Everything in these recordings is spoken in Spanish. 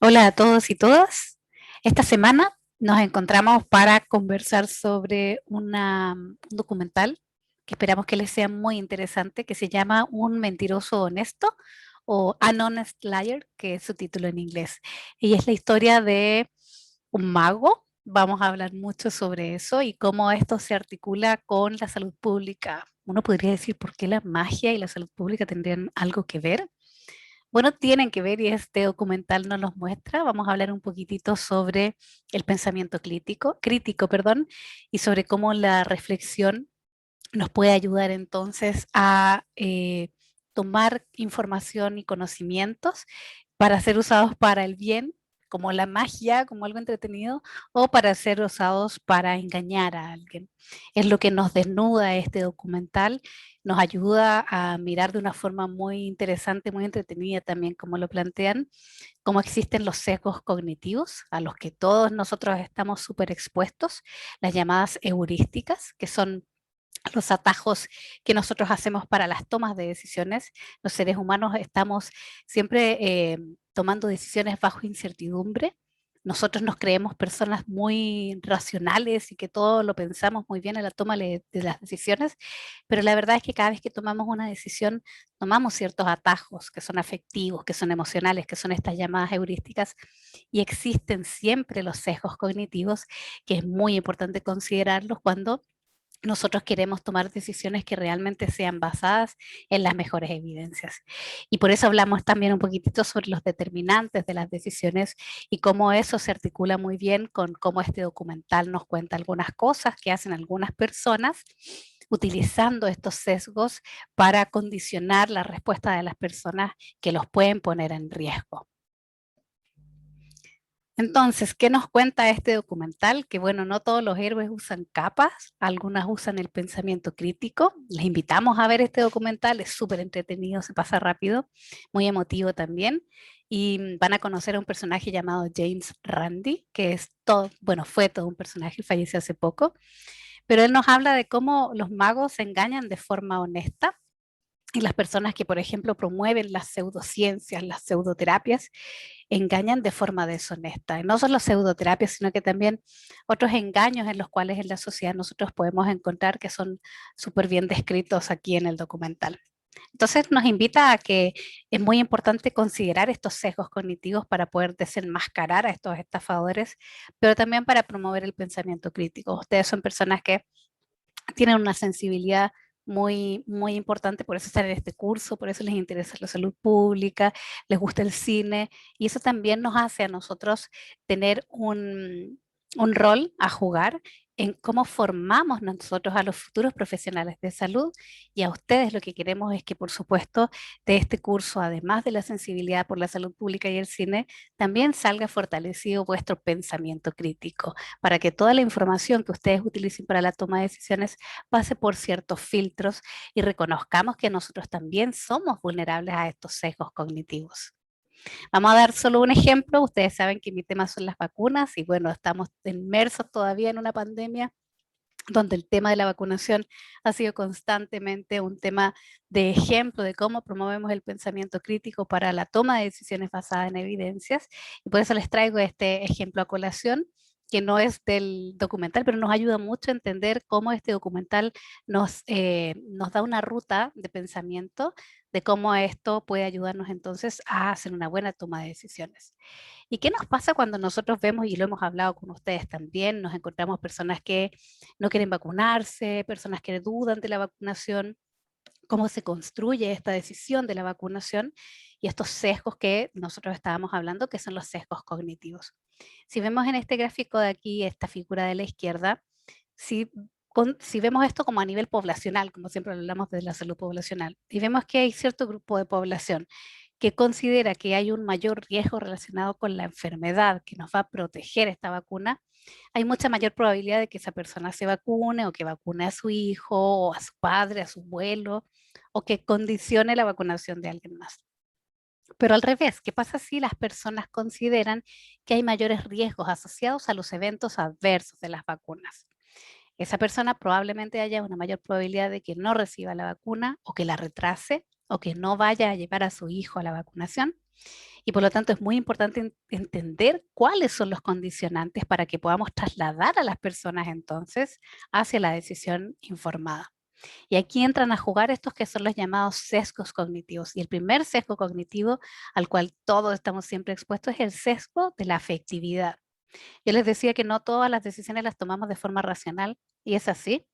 Hola a todos y todas. Esta semana nos encontramos para conversar sobre un documental que esperamos que les sea muy interesante, que se llama Un mentiroso honesto o An Honest Liar, que es su título en inglés. Y es la historia de un mago. Vamos a hablar mucho sobre eso y cómo esto se articula con la salud pública. Uno podría decir por qué la magia y la salud pública tendrían algo que ver. Bueno, tienen que ver y este documental nos los muestra. Vamos a hablar un poquitito sobre el pensamiento crítico, perdón, y sobre cómo la reflexión nos puede ayudar entonces a tomar información y conocimientos para ser usados para el bien, como la magia, como algo entretenido, o para ser usados para engañar a alguien. Es lo que nos desnuda este documental, nos ayuda a mirar de una forma muy interesante, muy entretenida también, como lo plantean, cómo existen los sesgos cognitivos a los que todos nosotros estamos súper expuestos, las llamadas heurísticas, que son los atajos que nosotros hacemos para las tomas de decisiones. Los seres humanos estamos siempre tomando decisiones bajo incertidumbre. Nosotros nos creemos personas muy racionales y que todo lo pensamos muy bien en la toma de las decisiones, pero la verdad es que cada vez que tomamos una decisión, tomamos ciertos atajos que son afectivos, que son emocionales, que son estas llamadas heurísticas, y existen siempre los sesgos cognitivos, que es muy importante considerarlos cuando nosotros queremos tomar decisiones que realmente sean basadas en las mejores evidencias. Y por eso hablamos también un poquitito sobre los determinantes de las decisiones y cómo eso se articula muy bien con cómo este documental nos cuenta algunas cosas que hacen algunas personas utilizando estos sesgos para condicionar la respuesta de las personas que los pueden poner en riesgo. Entonces, ¿qué nos cuenta este documental? Que bueno, no todos los héroes usan capas, algunas usan el pensamiento crítico. Les invitamos a ver este documental, es súper entretenido, se pasa rápido, muy emotivo también. Y van a conocer a un personaje llamado James Randi, que es todo, bueno, fue todo un personaje, falleció hace poco, pero él nos habla de cómo los magos se engañan de forma honesta y las personas que, por ejemplo, promueven las pseudociencias, las pseudoterapias, engañan de forma deshonesta. Y no solo pseudoterapias, sino que también otros engaños en los cuales en la sociedad nosotros podemos encontrar que son súper bien descritos aquí en el documental. Entonces nos invita a que es muy importante considerar estos sesgos cognitivos para poder desenmascarar a estos estafadores, pero también para promover el pensamiento crítico. Ustedes son personas que tienen una sensibilidad muy, muy importante, por eso están en este curso, por eso les interesa la salud pública, les gusta el cine, y eso también nos hace a nosotros tener un rol a jugar en cómo formamos nosotros a los futuros profesionales de salud, y a ustedes lo que queremos es que, por supuesto, de este curso, además de la sensibilidad por la salud pública y el cine, también salga fortalecido vuestro pensamiento crítico, para que toda la información que ustedes utilicen para la toma de decisiones pase por ciertos filtros y reconozcamos que nosotros también somos vulnerables a estos sesgos cognitivos. Vamos a dar solo un ejemplo. Ustedes saben que mi tema son las vacunas y bueno, estamos inmersos todavía en una pandemia donde el tema de la vacunación ha sido constantemente un tema de ejemplo de cómo promovemos el pensamiento crítico para la toma de decisiones basadas en evidencias. Y por eso les traigo este ejemplo a colación, que no es del documental, pero nos ayuda mucho a entender cómo este documental nos da una ruta de pensamiento de cómo esto puede ayudarnos entonces a hacer una buena toma de decisiones. ¿Y qué nos pasa cuando nosotros vemos, y lo hemos hablado con ustedes también, nos encontramos personas que no quieren vacunarse, personas que dudan de la vacunación, cómo se construye esta decisión de la vacunación y estos sesgos que nosotros estábamos hablando, que son los sesgos cognitivos? Si vemos en este gráfico de aquí, esta figura de la izquierda, si, si vemos esto como a nivel poblacional, como siempre hablamos de la salud poblacional, y vemos que hay cierto grupo de población que considera que hay un mayor riesgo relacionado con la enfermedad que nos va a proteger esta vacuna, hay mucha mayor probabilidad de que esa persona se vacune o que vacune a su hijo o a su padre, a su abuelo o que condicione la vacunación de alguien más. Pero al revés, ¿qué pasa si las personas consideran que hay mayores riesgos asociados a los eventos adversos de las vacunas? Esa persona probablemente haya una mayor probabilidad de que no reciba la vacuna o que la retrase o que no vaya a llevar a su hijo a la vacunación. Y por lo tanto es muy importante entender cuáles son los condicionantes para que podamos trasladar a las personas entonces hacia la decisión informada. Y aquí entran a jugar estos que son los llamados sesgos cognitivos. Y el primer sesgo cognitivo al cual todos estamos siempre expuestos es el sesgo de la afectividad. Yo les decía que no todas las decisiones las tomamos de forma racional y es así.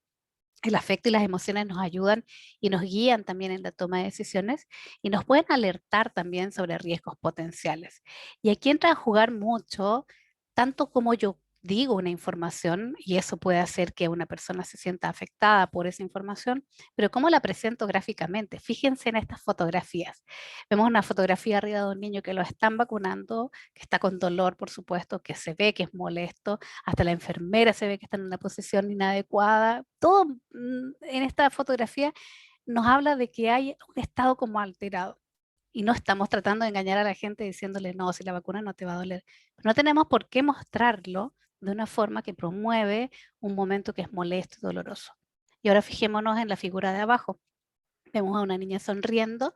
El afecto y las emociones nos ayudan y nos guían también en la toma de decisiones y nos pueden alertar también sobre riesgos potenciales. Y aquí entra a jugar mucho, tanto como yo digo una información, y eso puede hacer que una persona se sienta afectada por esa información, pero cómo la presento gráficamente. Fíjense en estas fotografías. Vemos una fotografía arriba de un niño que lo están vacunando, que está con dolor, por supuesto, que se ve que es molesto, hasta la enfermera se ve que está en una posición inadecuada. Todo en esta fotografía nos habla de que hay un estado como alterado. Y no estamos tratando de engañar a la gente diciéndole, no, si la vacuna no te va a doler. Pero no tenemos por qué mostrarlo de una forma que promueve un momento que es molesto y doloroso. Y ahora fijémonos en la figura de abajo. Vemos a una niña sonriendo,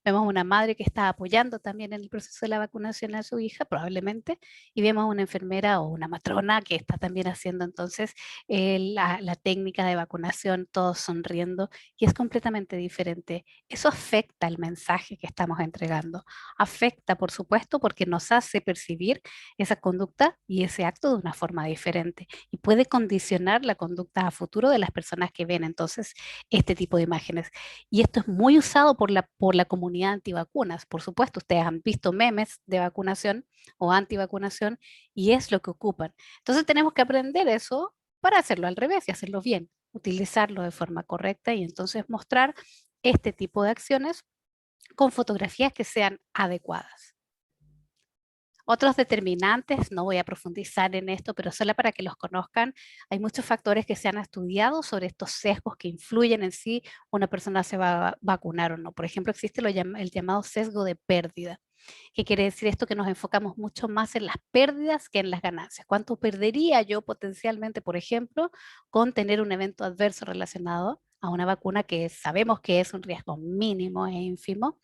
vemos a una madre que está apoyando también en el proceso de la vacunación a su hija, probablemente, y vemos a una enfermera o una matrona que está también haciendo entonces la técnica de vacunación, todos sonriendo, y es completamente diferente. Eso afecta el mensaje que estamos entregando. Afecta, por supuesto, porque nos hace percibir esa conducta y ese acto de una forma diferente, y puede condicionar la conducta a futuro de las personas que ven entonces este tipo de imágenes. Y esto es muy usado por la comunidad antivacunas. Por supuesto, ustedes han visto memes de vacunación o antivacunación y es lo que ocupan. Entonces tenemos que aprender eso para hacerlo al revés y hacerlo bien, utilizarlo de forma correcta y entonces mostrar este tipo de acciones con fotografías que sean adecuadas. Otros determinantes, no voy a profundizar en esto, pero solo para que los conozcan, hay muchos factores que se han estudiado sobre estos sesgos que influyen en si una persona se va a vacunar o no. Por ejemplo, existe el llamado sesgo de pérdida. ¿Qué quiere decir esto? Que nos enfocamos mucho más en las pérdidas que en las ganancias. ¿Cuánto perdería yo potencialmente, por ejemplo, con tener un evento adverso relacionado a una vacuna que sabemos que es un riesgo mínimo e ínfimo?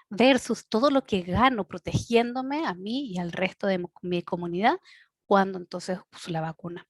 Versus todo lo que gano protegiéndome a mí y al resto de mi comunidad cuando entonces uso la vacuna.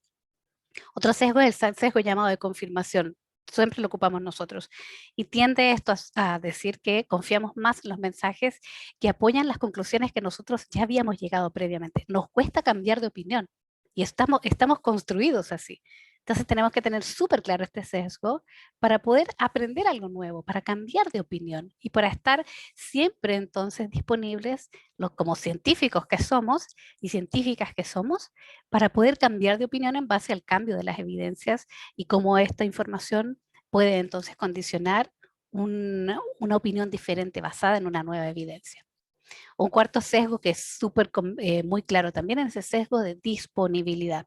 Otro sesgo es el sesgo llamado de confirmación. Siempre lo ocupamos nosotros. Y tiende esto a decir que confiamos más en los mensajes que apoyan las conclusiones que nosotros ya habíamos llegado previamente. Nos cuesta cambiar de opinión y estamos construidos así. Entonces tenemos que tener súper claro este sesgo para poder aprender algo nuevo, para cambiar de opinión y para estar siempre entonces disponibles, como científicos que somos y científicas que somos, para poder cambiar de opinión en base al cambio de las evidencias y cómo esta información puede entonces condicionar una opinión diferente basada en una nueva evidencia. Un cuarto sesgo que es muy claro también es el sesgo de disponibilidad.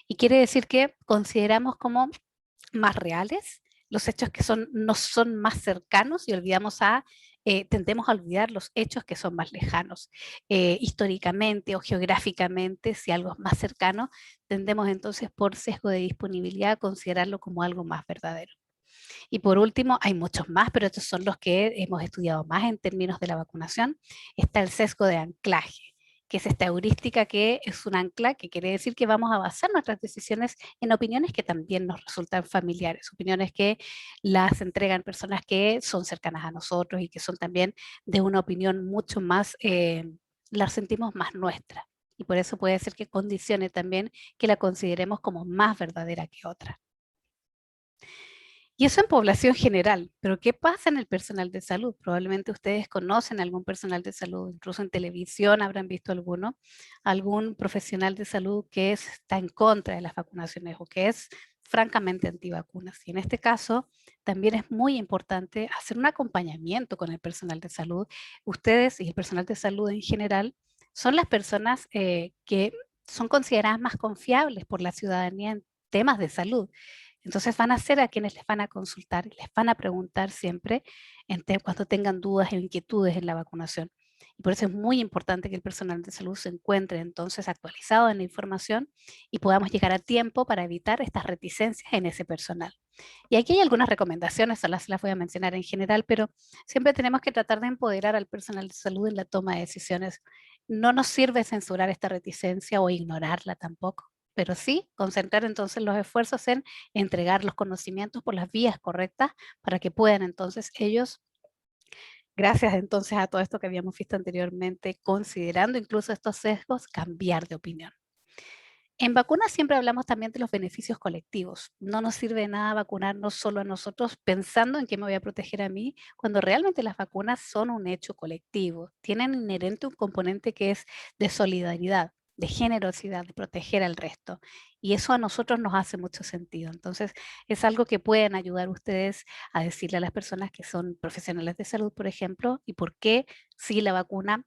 Y quiere decir que consideramos como más reales los hechos que nos son más cercanos y tendemos a olvidar los hechos que son más lejanos. Históricamente o geográficamente, si algo es más cercano, tendemos entonces por sesgo de disponibilidad a considerarlo como algo más verdadero. Y por último, hay muchos más, pero estos son los que hemos estudiado más en términos de la vacunación. Está el sesgo de anclaje, que es esta heurística que es un ancla, que quiere decir que vamos a basar nuestras decisiones en opiniones que también nos resultan familiares, opiniones que las entregan personas que son cercanas a nosotros y que son también de una opinión mucho más, las sentimos más nuestra. Y por eso puede ser que condicione también que la consideremos como más verdadera que otra. Y eso en población general, pero ¿qué pasa en el personal de salud? Probablemente ustedes conocen algún personal de salud, incluso en televisión habrán visto alguno, algún profesional de salud que está en contra de las vacunaciones o que es francamente antivacunas. Y en este caso también es muy importante hacer un acompañamiento con el personal de salud. Ustedes y el personal de salud en general son las personas que son consideradas más confiables por la ciudadanía en temas de salud. Entonces van a ser a quienes les van a consultar y les van a preguntar siempre cuando tengan dudas o inquietudes en la vacunación. Y por eso es muy importante que el personal de salud se encuentre entonces actualizado en la información y podamos llegar a tiempo para evitar estas reticencias en ese personal. Y aquí hay algunas recomendaciones, solo las voy a mencionar en general, pero siempre tenemos que tratar de empoderar al personal de salud en la toma de decisiones. No nos sirve censurar esta reticencia o ignorarla tampoco, pero sí concentrar entonces los esfuerzos en entregar los conocimientos por las vías correctas para que puedan entonces ellos, gracias entonces a todo esto que habíamos visto anteriormente, considerando incluso estos sesgos, cambiar de opinión. En vacunas siempre hablamos también de los beneficios colectivos. No nos sirve de nada vacunarnos solo a nosotros pensando en que me voy a proteger a mí, cuando realmente las vacunas son un hecho colectivo. Tienen inherente un componente que es de solidaridad, de generosidad, de proteger al resto. Y eso a nosotros nos hace mucho sentido. Entonces, es algo que pueden ayudar ustedes a decirle a las personas que son profesionales de salud, por ejemplo, y por qué si la vacuna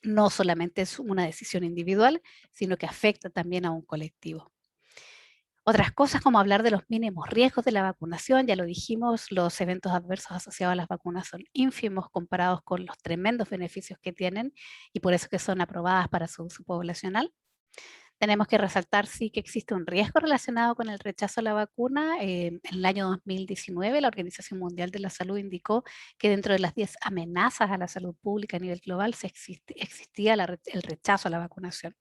no solamente es una decisión individual, sino que afecta también a un colectivo. Otras cosas como hablar de los mínimos riesgos de la vacunación, ya lo dijimos, los eventos adversos asociados a las vacunas son ínfimos comparados con los tremendos beneficios que tienen y por eso que son aprobadas para su uso poblacional. Tenemos que resaltar, sí, que existe un riesgo relacionado con el rechazo a la vacuna. En el año 2019, la Organización Mundial de la Salud indicó que dentro de las 10 amenazas a la salud pública a nivel global existía el rechazo a la vacunación,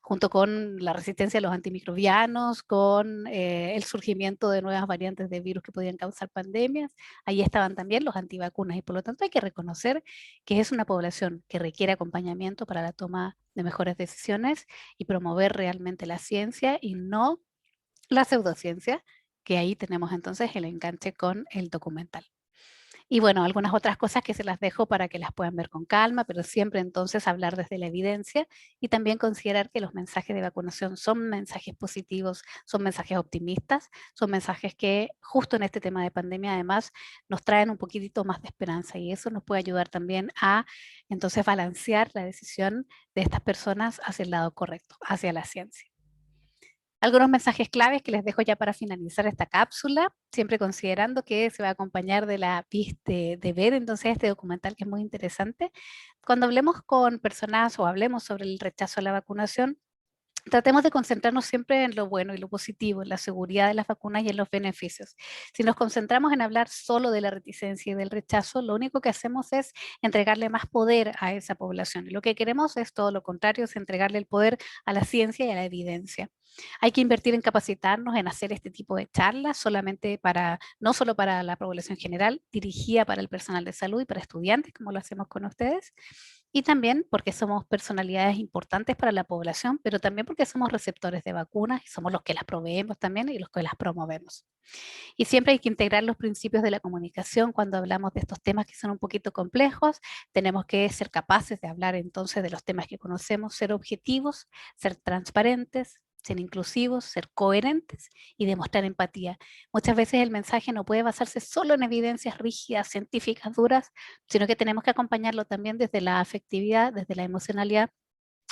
junto con la resistencia a los antimicrobianos, con el surgimiento de nuevas variantes de virus que podían causar pandemias. Ahí estaban también los antivacunas y por lo tanto hay que reconocer que es una población que requiere acompañamiento para la toma de mejores decisiones y promover realmente la ciencia y no la pseudociencia, que ahí tenemos entonces el enganche con el documental. Y bueno, algunas otras cosas que se las dejo para que las puedan ver con calma, pero siempre entonces hablar desde la evidencia y también considerar que los mensajes de vacunación son mensajes positivos, son mensajes optimistas, son mensajes que justo en este tema de pandemia además nos traen un poquitito más de esperanza y eso nos puede ayudar también a entonces balancear la decisión de estas personas hacia el lado correcto, hacia la ciencia. Algunos mensajes claves que les dejo ya para finalizar esta cápsula, siempre considerando que se va a acompañar de de ver entonces este documental que es muy interesante. Cuando hablemos con personas o hablemos sobre el rechazo a la vacunación, tratemos de concentrarnos siempre en lo bueno y lo positivo, en la seguridad de las vacunas y en los beneficios. Si nos concentramos en hablar solo de la reticencia y del rechazo, lo único que hacemos es entregarle más poder a esa población. Y lo que queremos es todo lo contrario, es entregarle el poder a la ciencia y a la evidencia. Hay que invertir en capacitarnos, en hacer este tipo de charlas, solamente para, no solo para la población general, dirigida para el personal de salud y para estudiantes, como lo hacemos con ustedes, y también porque somos personalidades importantes para la población, pero también porque somos receptores de vacunas y somos los que las proveemos también y los que las promovemos. Y siempre hay que integrar los principios de la comunicación cuando hablamos de estos temas que son un poquito complejos. Tenemos que ser capaces de hablar entonces de los temas que conocemos, ser objetivos, ser transparentes, ser inclusivos, ser coherentes y demostrar empatía. Muchas veces el mensaje no puede basarse solo en evidencias rígidas, científicas, duras, sino que tenemos que acompañarlo también desde la afectividad, desde la emocionalidad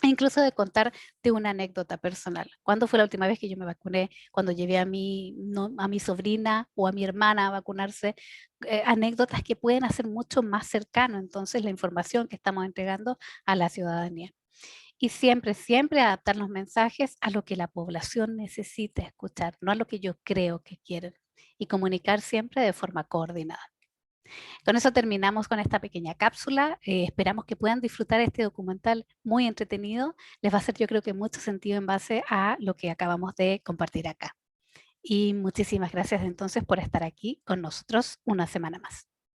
e incluso de contar de una anécdota personal. ¿Cuándo fue la última vez que yo me vacuné? Cuando llevé a a mi sobrina o a mi hermana a vacunarse. Anécdotas que pueden hacer mucho más cercano entonces la información que estamos entregando a la ciudadanía. Y siempre, siempre adaptar los mensajes a lo que la población necesita escuchar, no a lo que yo creo que quieren. Y comunicar siempre de forma coordinada. Con eso terminamos con esta pequeña cápsula. Esperamos que puedan disfrutar este documental muy entretenido. Les va a hacer yo creo que mucho sentido en base a lo que acabamos de compartir acá. Y muchísimas gracias entonces por estar aquí con nosotros una semana más.